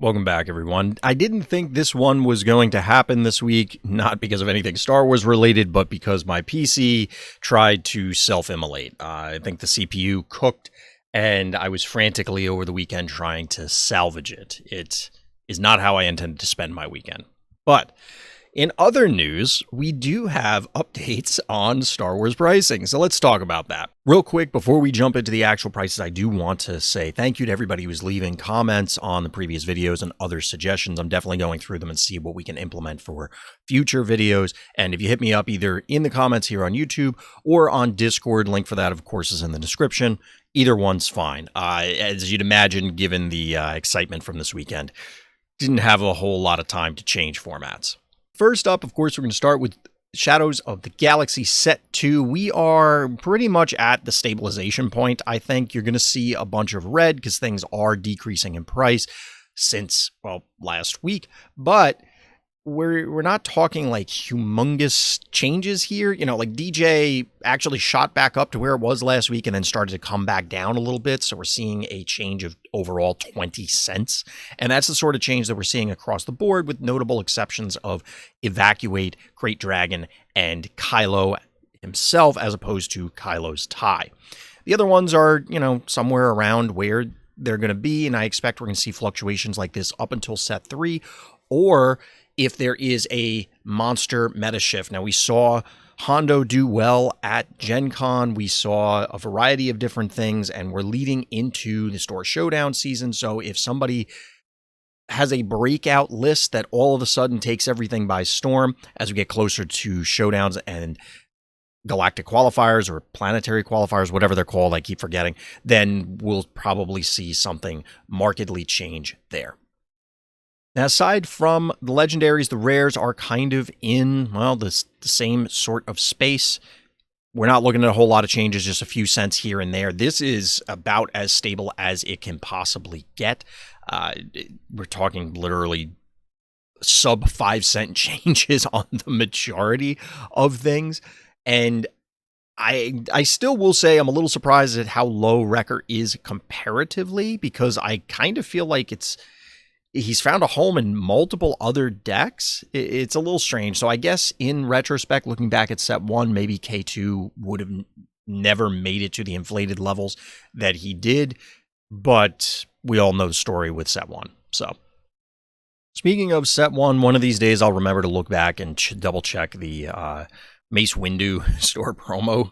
Welcome back, everyone. I didn't think this one was going to happen this week, not because of anything Star Wars related, but because my PC tried to self-immolate. I think the CPU cooked, and I was frantically over the weekend trying to salvage it. It is not how I intended to spend my weekend. But in other news, we do have updates on Star Wars pricing, so let's talk about that. Real quick, before we jump into the actual prices, I do want to say thank you to everybody who's leaving comments on the previous videos and other suggestions. I'm definitely going through them and see what we can implement for future videos. And if you hit me up either in the comments here on YouTube or on Discord, link for that, of course, is in the description. Either one's fine. As you'd imagine, given the excitement from this weekend, didn't have a whole lot of time to change formats. First up, of course, we're going to start with Shadows of the Galaxy Set 2. We are pretty much at the stabilization point. I think you're going to see a bunch of red because things are decreasing in price since, well, last week. But we're not talking like humongous changes here. You know, like DJ actually shot back up to where it was last week and then started to come back down a little bit. So we're seeing a change of overall 20 cents. And that's the sort of change that we're seeing across the board, with notable exceptions of Evacuate, Great Dragon, and Kylo himself, as opposed to Kylo's tie. The other ones are, you know, somewhere around where they're going to be. And I expect we're going to see fluctuations like this up until Set 3, or if there is a monster meta shift. Now, we saw Hondo do well at Gen Con. We saw a variety of different things, and we're leading into the Store Showdown season. So if somebody has a breakout list that all of a sudden takes everything by storm as we get closer to showdowns and galactic qualifiers or planetary qualifiers, whatever they're called, I keep forgetting, then we'll probably see something markedly change there. Now, aside from the legendaries, the rares are kind of in, well, the same sort of space. We're not looking at a whole lot of changes, just a few cents here and there. This is about as stable as it can possibly get. We're talking literally sub 5 cent changes on the majority of things. And I still will say I'm a little surprised at how low Wrecker is comparatively, because I kind of feel like he's found a home in multiple other decks. It's a little strange. So I guess in retrospect, looking back at Set 1, maybe K2 would have never made it to the inflated levels that he did. But we all know the story with Set 1. So speaking of Set 1, one of these days I'll remember to look back and double check the Mace Windu store promo.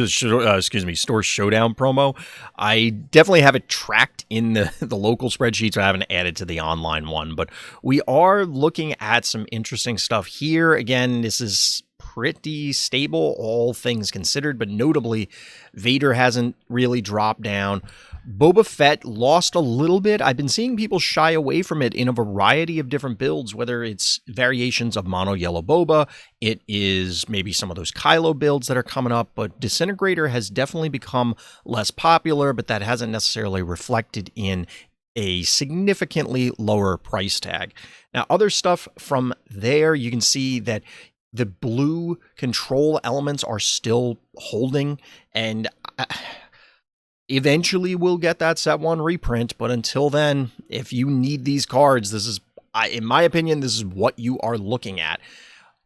Store Showdown promo. I definitely have it tracked in the local spreadsheets. I haven't added to the online one, but we are looking at some interesting stuff here. Again, this is pretty stable, all things considered, but notably, Vader hasn't really dropped down. Boba Fett lost a little bit. I've been seeing people shy away from it in a variety of different builds, whether it's variations of Mono Yellow Boba, it is maybe some of those Kylo builds that are coming up, but Disintegrator has definitely become less popular, but that hasn't necessarily reflected in a significantly lower price tag. Now, other stuff from there, you can see that the blue control elements are still holding, and eventually we'll get that Set 1 reprint, but until then, if you need these cards, this is, in my opinion, this is what you are looking at.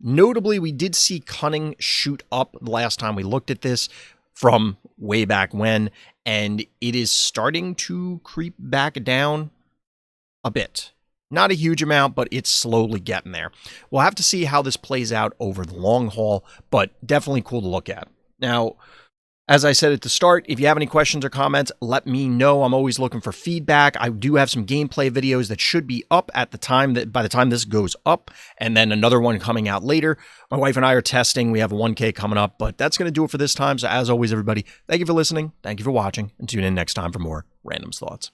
Notably, we did see Cunning shoot up the last time we looked at this from way back when, and it is starting to creep back down a bit. Not a huge amount, but it's slowly getting there. We'll have to see how this plays out over the long haul, but definitely cool to look at. Now, as I said at the start, if you have any questions or comments, let me know. I'm always looking for feedback. I do have some gameplay videos that should be up at the time by the time this goes up, and then another one coming out later. My wife and I are testing. We have a 1K coming up, but that's going to do it for this time. So as always, everybody, thank you for listening. Thank you for watching, and tune in next time for more Random's Thoughts.